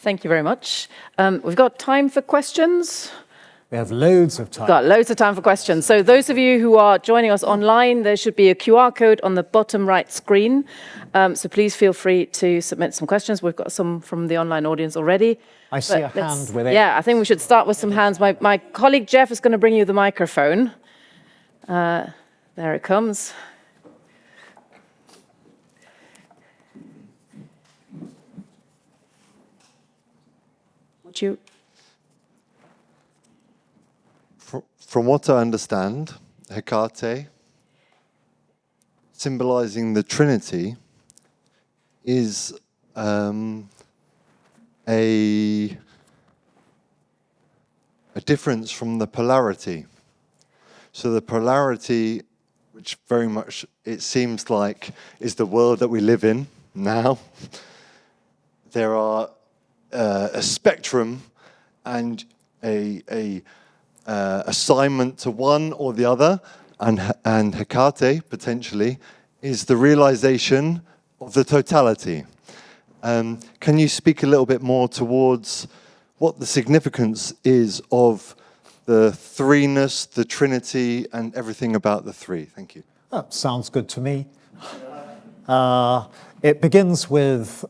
Thank you very much. We've got time for questions. We have loads of time. We've got loads of time for questions. So those of you who are joining us online, there should be a QR code on the bottom right screen. So please feel free to submit some questions. We've got some from the online audience already. I see a hand with it. Yeah, I think we should start with some hands. My colleague Jeff is going to bring you the microphone. There it comes. Would you? From what I understand, Hecate, symbolizing the Trinity, is a difference from the polarity. So the polarity, which very much it seems like is the world that we live in now, there are a spectrum and a assignment to one or the other, and Hecate, potentially, is the realization of the totality. Can you speak a little bit more towards what the significance is of the threeness, the Trinity, and everything about the three? Thank you. That sounds good to me. It begins with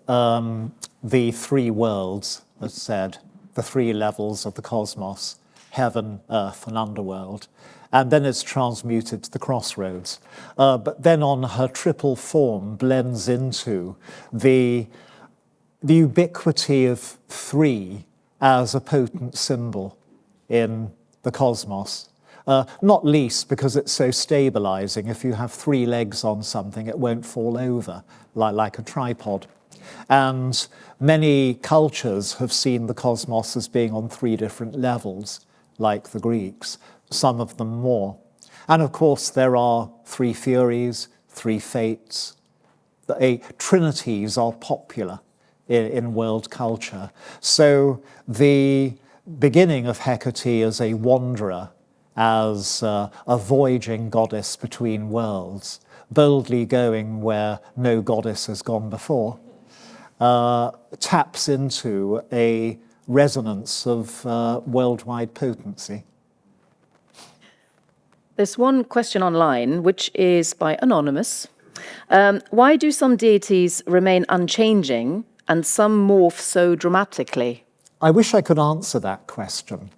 the three worlds, as said, the three levels of the cosmos: heaven, earth, and underworld. And then it's transmuted to the crossroads. But then on her triple form blends into the ubiquity of three as a potent symbol in the cosmos. Not least because it's so stabilizing. If you have three legs on something, it won't fall over like a tripod. And many cultures have seen the cosmos as being on three different levels, like the Greeks, some of them more. And of course, there are three Furies, three Fates. The trinities are popular in world culture. So the beginning of Hecate as a wanderer, as a voyaging goddess between worlds, boldly going where no goddess has gone before, taps into a resonance of worldwide potency. There's one question online, which is by Anonymous. Why do some deities remain unchanging and some morph so dramatically? I wish I could answer that question.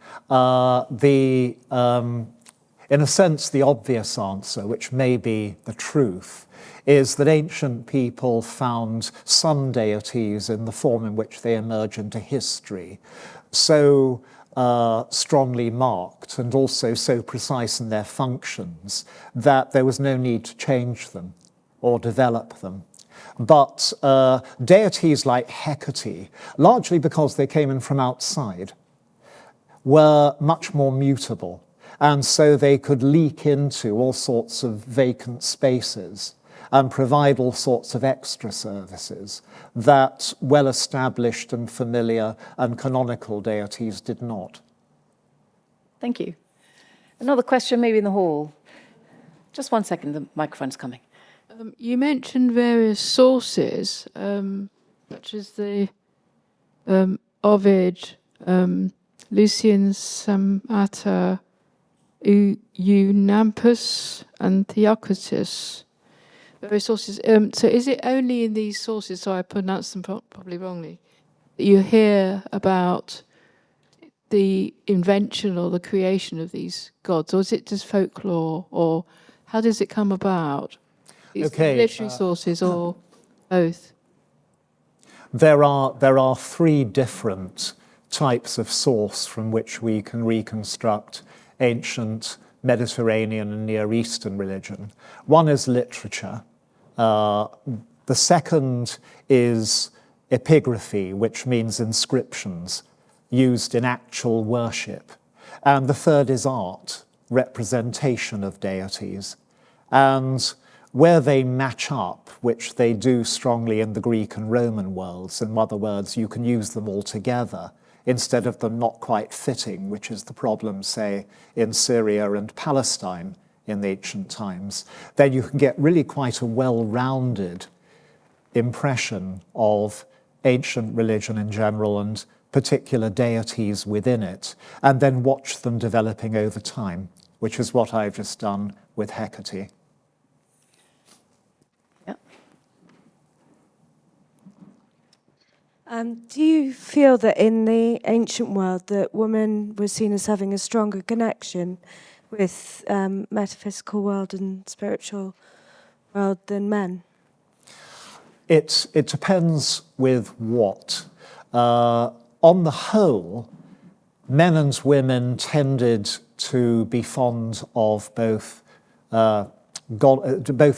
In a sense, the obvious answer, which may be the truth, is that ancient people found some deities in the form in which they emerge into history so strongly marked and also so precise in their functions that there was no need to change them or develop them. But deities like Hecate, largely because they came in from outside, were much more mutable. And so they could leak into all sorts of vacant spaces and provide all sorts of extra services that well-established and familiar and canonical deities did not. Thank you. Another question maybe in the hall. Just 1 second, the microphone's coming. You mentioned various sources, such as the Ovid, Lucian Samata, Eunampus, and Theocritus. Various sources. So is it only in these sources, so I pronounced them probably wrongly, that you hear about the invention or the creation of these gods, or is it just folklore, or how does it come about? These literary sources or both? There are three different types of source from which we can reconstruct ancient Mediterranean and Near Eastern religion. One is literature. The second is epigraphy, which means inscriptions used in actual worship. And the third is art, representation of deities. And where they match up, which they do strongly in the Greek and Roman worlds, in other words, you can use them all together instead of them not quite fitting, which is the problem, say, in Syria and Palestine in the ancient times, then you can get really quite a well-rounded impression of ancient religion in general and particular deities within it, and then watch them developing over time, which is what I've just done with Hecate. Do you feel that in the ancient world that women were seen as having a stronger connection with metaphysical world and spiritual world than men? It depends with what. On the whole, men and women tended to be fond of both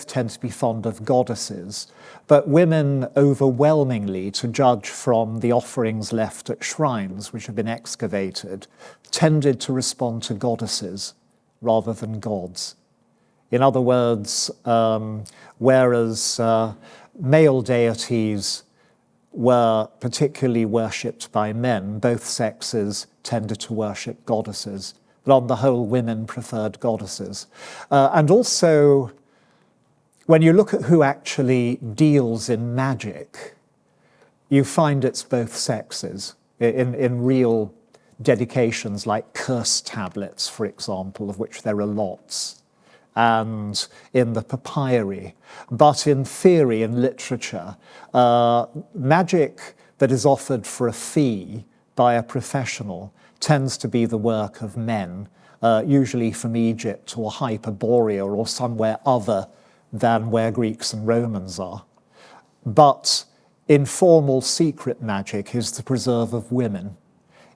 tend to be fond of goddesses, but women overwhelmingly, to judge from the offerings left at shrines which have been excavated, tended to respond to goddesses rather than gods. In other words, whereas male deities were particularly worshipped by men, both sexes tended to worship goddesses. But on the whole, women preferred goddesses. And also, when you look at who actually deals in magic, you find it's both sexes. In real dedications like curse tablets, for example, of which there are lots, and in the papyri. But in theory and literature, magic that is offered for a fee by a professional tends to be the work of men, usually from Egypt or Hyperborea or somewhere other than where Greeks and Romans are. But informal secret magic is the preserve of women.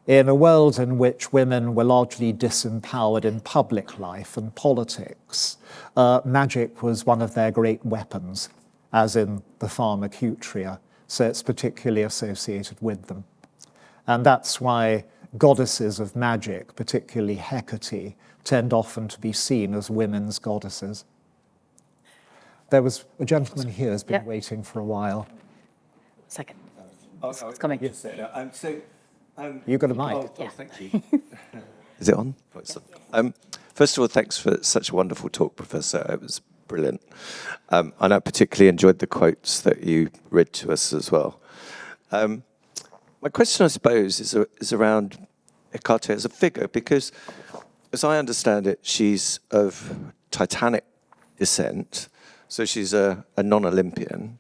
In a world in which women were largely disempowered in public life and politics, magic was one of their great weapons, as in the pharmacutria, so it's particularly associated with them. And that's why goddesses of magic, particularly Hecate, tend often to be seen as women's goddesses. There was a gentleman here who's been waiting for a while. Second. It's coming. Yes, You got a mic. Oh, thank you. Is it on? Oh, it's on. First of all, thanks for such a wonderful talk, Professor. It was brilliant. And I particularly enjoyed the quotes that you read to us as well. My question, I suppose, is around Hecate as a figure, because as I understand it, she's of Titanic descent, so she's a non-Olympian,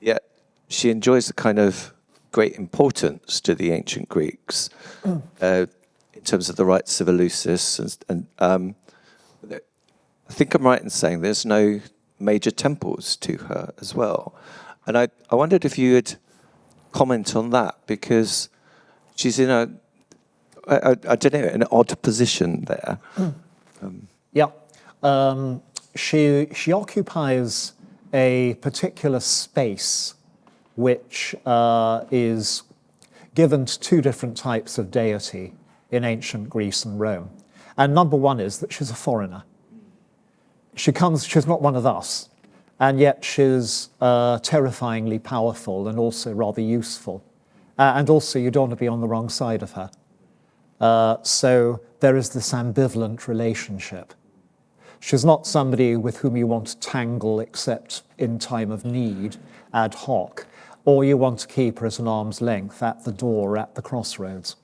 yet she enjoys a kind of great importance to the ancient Greeks in terms of the rites of Eleusis. And I think I'm right in saying there's no major temples to her as well. And I wondered if you would comment on that, because she's in I don't know, an odd position there. She occupies a particular space which is given to two different types of deity in ancient Greece and Rome. And number one is that she's a foreigner. She's not one of us, and yet she's terrifyingly powerful and also rather useful. And also you don't want to be on the wrong side of her. So there is this ambivalent relationship. She's not somebody with whom you want to tangle except in time of need, ad hoc, or you want to keep her at an arm's length at the door, at the crossroads.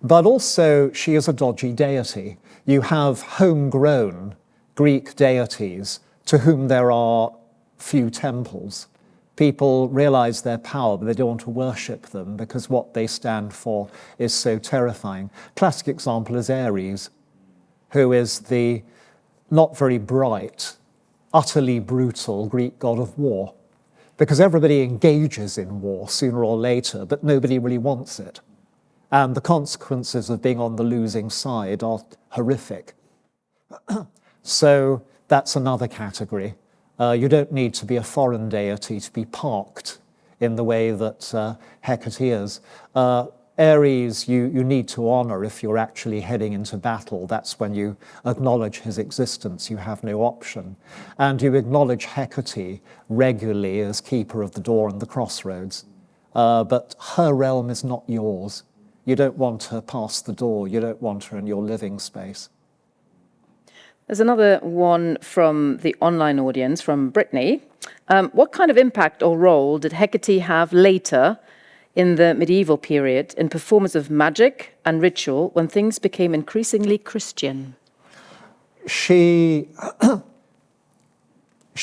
But also she is a dodgy deity. You have homegrown Greek deities to whom there are few temples. People realize their power, but they don't want to worship them because what they stand for is so terrifying. Classic example is Ares, who is the not very bright, utterly brutal Greek god of war, because everybody engages in war sooner or later, but nobody really wants it. And the consequences of being on the losing side are horrific. So that's another category. You don't need to be a foreign deity to be parked in the way that Hecate is. Ares, you need to honor if you're actually heading into battle. That's when you acknowledge his existence. You have no option. And you acknowledge Hecate regularly as keeper of the door and the crossroads. But her realm is not yours. You don't want her past the door. You don't want her in your living space. There's another one from the online audience, from Brittany. What kind of impact or role did Hecate have later in the medieval period in performance of magic and ritual when things became increasingly Christian? She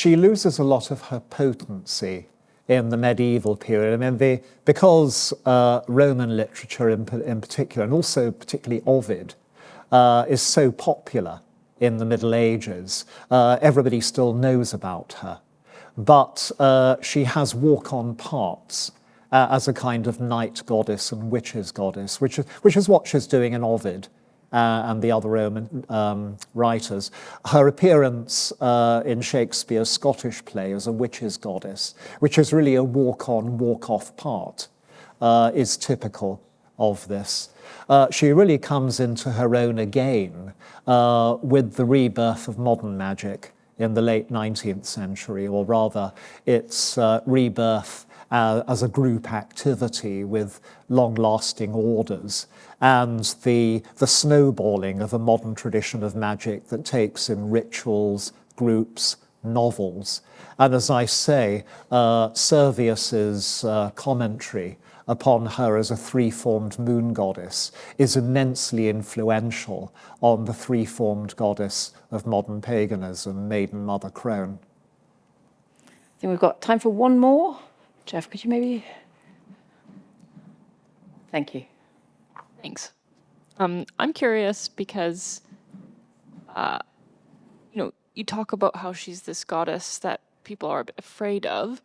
loses a lot of her potency in the medieval period. I mean, because Roman literature in particular, and also particularly Ovid, is so popular in the Middle Ages, everybody still knows about her. But she has walk-on parts as a kind of night goddess and witches goddess, which is what she's doing in Ovid and the other Roman writers. Her appearance in Shakespeare's Scottish play as a witches goddess, which is really a walk-on, walk-off part, is typical of this. She really comes into her own again with the rebirth of modern magic in the late 19th century, or rather its rebirth as a group activity with long-lasting orders, and the snowballing of a modern tradition of magic that takes in rituals, groups, novels. And as I say, Servius's commentary upon her as a three-formed moon goddess is immensely influential on the three-formed goddess of modern paganism, Maiden Mother Crone. I think we've got time for one more. Jeff, could you maybe? Thank you. Thanks. I'm curious because, you talk about how she's this goddess that people are a bit afraid of.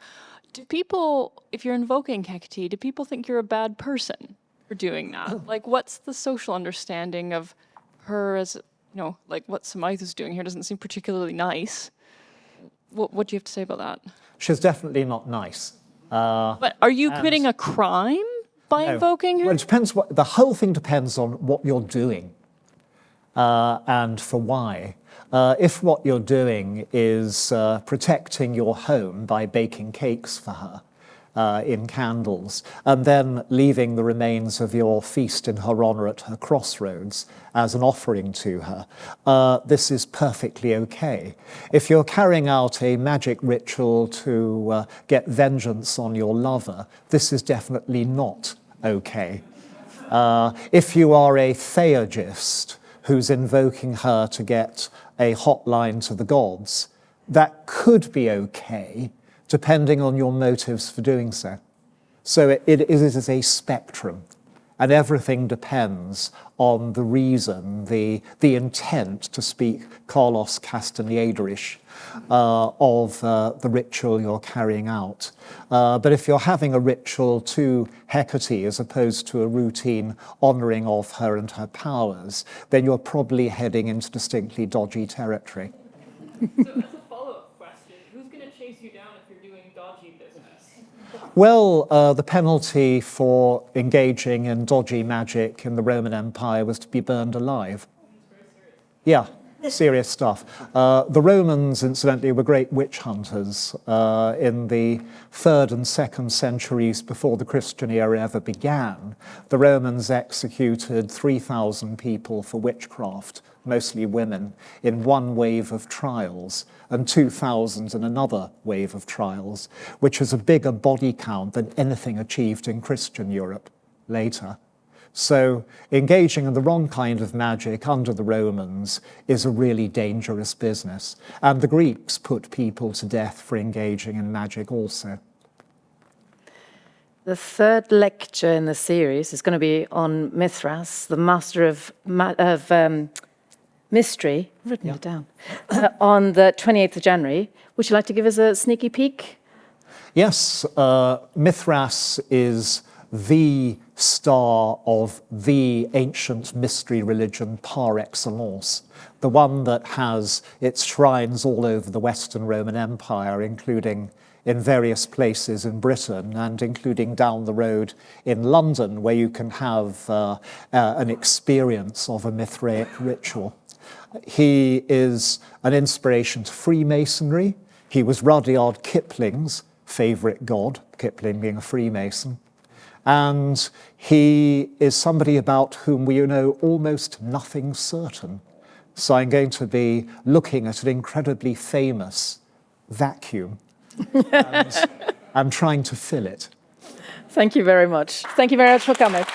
Do people, if you're invoking Hecate, do people think you're a bad person for doing that? Like, what's the social understanding of her as, like what Smythe is doing here doesn't seem particularly nice. What do you have to say about that? She's definitely not nice. But are you committing a crime by invoking her? Well, it depends. The whole thing depends on what you're doing and for why. If what you're doing is protecting your home by baking cakes for her in candles, and then leaving the remains of your feast in her honour at her crossroads as an offering to her, this is perfectly okay. If you're carrying out a magic ritual to get vengeance on your lover, this is definitely not okay. If you are a theurgist who's invoking her to get a hotline to the gods, that could be okay, depending on your motives for doing so. So it is a spectrum, and everything depends on the reason, the intent, to speak Carlos Castanederish, of the ritual you're carrying out. But if you're having a ritual to Hecate as opposed to a routine honouring of her and her powers, then you're probably heading into distinctly dodgy territory. So as a follow-up question, who's going to chase you down if you're doing dodgy business? Well, the penalty for engaging in dodgy magic in the Roman Empire was to be burned alive. Yeah, serious stuff. The Romans, incidentally, were great witch hunters in the 3rd and 2nd centuries before the Christian era ever began. The Romans executed 3,000 people for witchcraft, mostly women, in one wave of trials, and 2,000 in another wave of trials, which is a bigger body count than anything achieved in Christian Europe later. So engaging in the wrong kind of magic under the Romans is a really dangerous business. And the Greeks put people to death for engaging in magic also. The third lecture in the series is going to be on Mistress, the master of mystery, I've written it down, on the 28th of January. Would you like to give us a sneaky peek? Yes, Mithras is the star of the ancient mystery religion par excellence, the one that has its shrines all over the Western Roman Empire, including in various places in Britain and including down the road in London, where you can have an experience of a Mithraic ritual. He is an inspiration to Freemasonry. He was Rudyard Kipling's favourite god, Kipling being a Freemason. And he is somebody about whom we know almost nothing certain. So I'm going to be looking at an incredibly famous vacuum and I'm trying to fill it. Thank you very much. Thank you very much for coming.